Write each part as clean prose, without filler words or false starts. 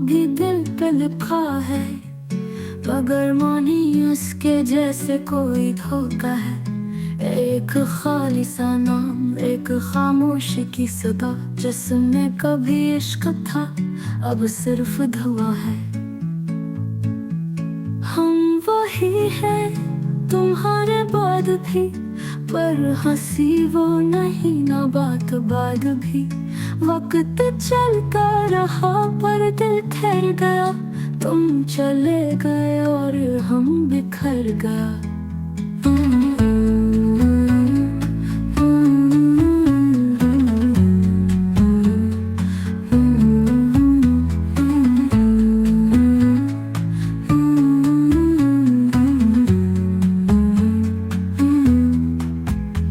भी दिल पे लिखा है, मगर मौनी उसके जैसे कोई धोखा है। एक खाली सा नाम, एक खामोशी की सदा, जिसमें कभी इश्क था अब सिर्फ धुआं है। हम वही हैं तुम्हारे बाद भी, पर हंसी वो नहीं ना बात बाद भी। वक्त चलता रहा पर दिल ठहर गया, तुम चले गए और हम बिखर गया।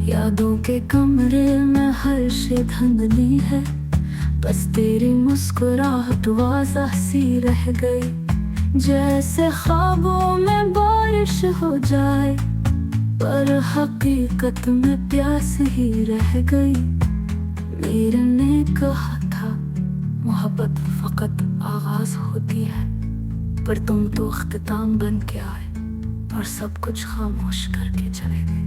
यादों के कमरे में हर शे धुंधली है, बस तेरी मुस्कुराहट वाज़ह सी रह गई। जैसे ख्वाबों में बारिश हो जाए, पर हकीकत में प्यास ही रह गई। मेरे ने कहा था मोहब्बत फकत आगाज होती है, पर तुम तो अख्तिताम बन के आए और सब कुछ खामोश करके चले गए।